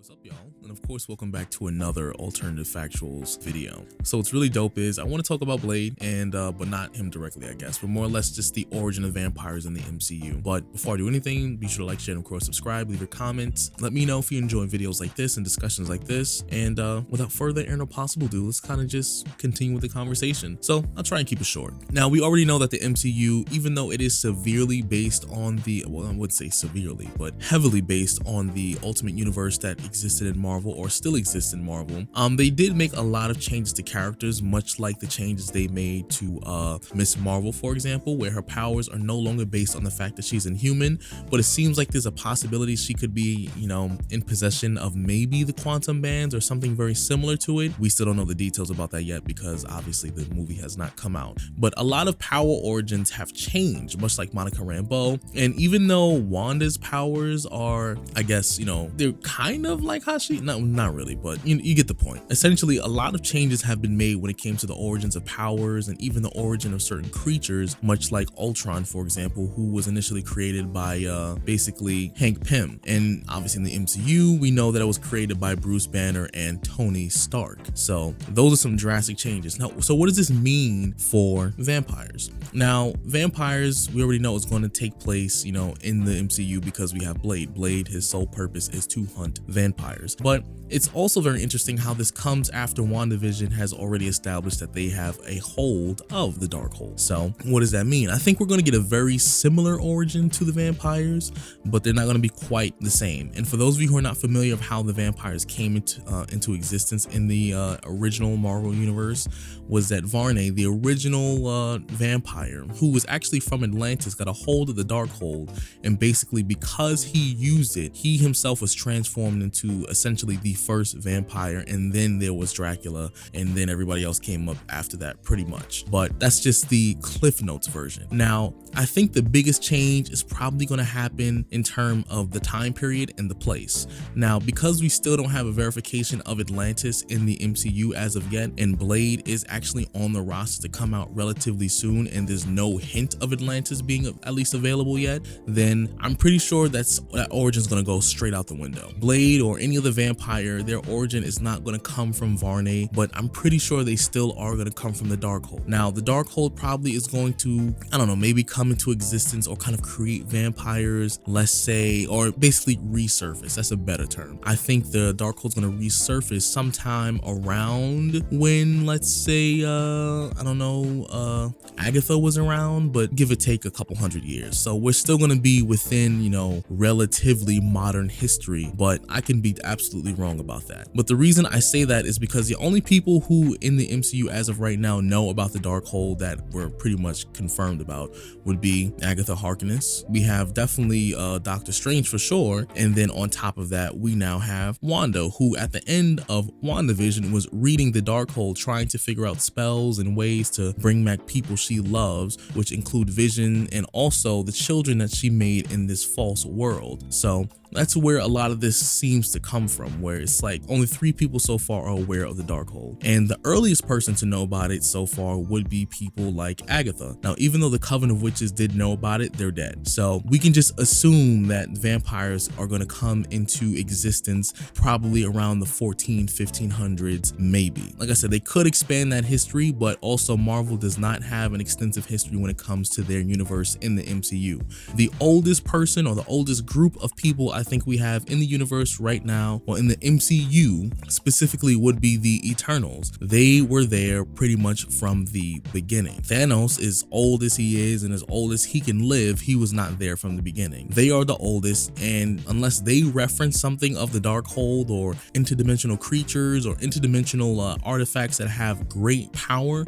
What's up, y'all? And of course, welcome back to another alternative factuals video. So what's really dope is I want to talk about Blade and but not him directly, I guess, but more or less just the origin of vampires in the MCU. But before I do anything, be sure to like, share, and of course subscribe, leave your comments. Let me know if you enjoy videos like this and discussions like this. And without further ado possible do, let's kind of just continue with the conversation. So I'll try and keep it short. Now, we already know that the MCU, even though it is severely based on the, well, I would say severely, but heavily based on the Ultimate Universe that existed in Marvel or still exists in Marvel, they did make a lot of changes to characters, much like the changes they made to Miss Marvel, for example, where her powers are no longer based on the fact that she's inhuman, but it seems like there's a possibility she could be, you know, in possession of maybe the quantum bands or something very similar to it. We still don't know the details about that yet because obviously the movie has not come out, but a lot of power origins have changed, much like Monica Rambeau. And even though Wanda's powers are, I guess, you know, they're kind of like how she, no, not really, but you get the point. Essentially, a lot of changes have been made when it came to the origins of powers and even the origin of certain creatures, much like Ultron, for example, who was initially created by basically Hank Pym. And obviously in the MCU, we know that it was created by Bruce Banner and Tony Stark. So those are some drastic changes. Now, so what does this mean for vampires? Now, vampires, we already know it's going to take place, you know, in the MCU because we have Blade. Blade, his sole purpose is to hunt vampires. But it's also very interesting how this comes after WandaVision has already established that they have a hold of the Darkhold. So what does that mean? I think we're going to get a very similar origin to the vampires, but they're not going to be quite the same. And for those of you who are not familiar of how the vampires came into existence in the original Marvel universe, was that Varney, the original vampire, who was actually from Atlantis, got a hold of the Darkhold, and basically because he used it, he himself was transformed into essentially the first vampire, and then there was Dracula, and then everybody else came up after that pretty much. But that's just the Cliff Notes version. Now, I think the biggest change is probably going to happen in terms of the time period and the place. Now, because we still don't have a verification of Atlantis in the MCU as of yet, and Blade is actually on the roster to come out relatively soon, and there's no hint of Atlantis being at least available yet, then I'm pretty sure that origin is going to go straight out the window. Blade or any other vampire, their origin is not going to come from Varney, but I'm pretty sure they still are going to come from the Darkhold. Now, the Darkhold probably is going to, I don't know, maybe come into existence or kind of create vampires, let's say, or basically resurface. That's a better term. I think the Darkhold's going to resurface sometime around when, let's say, I don't know, Agatha was around, but give or take a couple hundred years. So we're still going to be within, you know, relatively modern history, but I can be absolutely wrong about that. But the reason I say that is because the only people who in the MCU as of right now know about the Darkhold that we're pretty much confirmed about would be Agatha Harkness. We have definitely Doctor Strange for sure, and then on top of that we now have Wanda, who at the end of WandaVision was reading the Darkhold, trying to figure out spells and ways to bring back people she loves, which include Vision and also the children that she made in this false world. So that's where a lot of this seems to come from, where it's like only 3 people so far are aware of the Darkhold. And the earliest person to know about it so far would be people like Agatha. Now, even though the Coven of Witches did know about it, they're dead. So we can just assume that vampires are going to come into existence probably around the 1500s, maybe. Like I said, they could expand that history, but also Marvel does not have an extensive history when it comes to their universe in the MCU. The oldest person or the oldest group of people I think we have in the universe right now, or in the MCU specifically, would be the Eternals. They were there pretty much from the beginning. Thanos, as old as he is and as old as he can live, he was not there from the beginning. They are the oldest, and unless they reference something of the Darkhold or interdimensional creatures or interdimensional artifacts that have great power,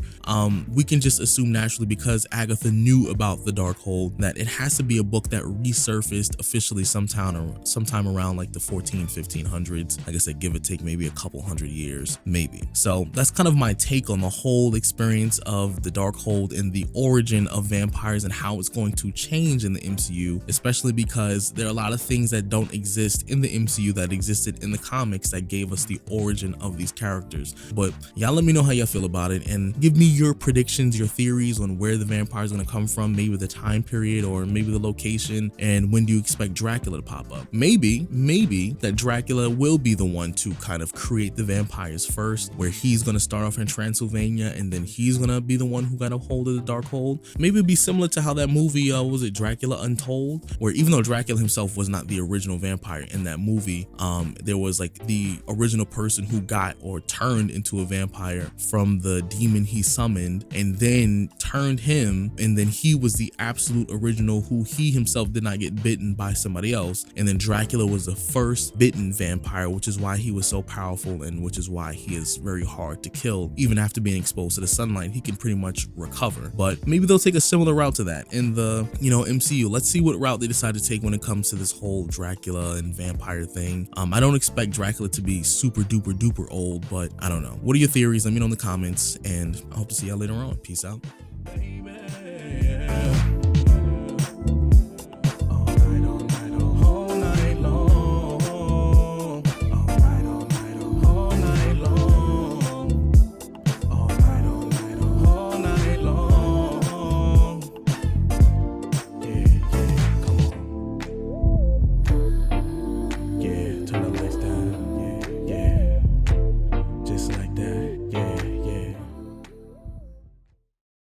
we can just assume naturally, because Agatha knew about the Darkhold, that it has to be a book that resurfaced officially sometime around like the 1500s. Like I said, give or take maybe a couple hundred years, maybe. So that's kind of my take on the whole experience of the Darkhold and the origin of vampires and how it's going to change in the MCU, especially because there are a lot of things that don't exist in the MCU that existed in the comics that gave us the origin of these characters. But y'all let me know how y'all feel about it, and give me your predictions, your theories on where the vampires are going to come from, maybe the time period or maybe the location, and when do you expect Dracula to pop up. Maybe that Dracula will be the one to kind of create the vampires first, where he's gonna start off in Transylvania and then he's gonna be the one who got a hold of the Darkhold. Maybe it'd be similar to how that movie, was it Dracula Untold, where even though Dracula himself was not the original vampire in that movie, there was like the original person who got or turned into a vampire from the demon he summoned and then turned him, and then he was the absolute original who he himself did not get bitten by somebody else. And then Dracula was the first bitten vampire, which is why he was so powerful and which is why he is very hard to kill. Even after being exposed to the sunlight, he can pretty much recover. But maybe they'll take a similar route to that in the, MCU. Let's see what route they decide to take when it comes to this whole Dracula and vampire thing. I don't expect Dracula to be super duper old, but I don't know. What are your theories? Let me know in the comments, and I hope to see y'all later on. Peace out.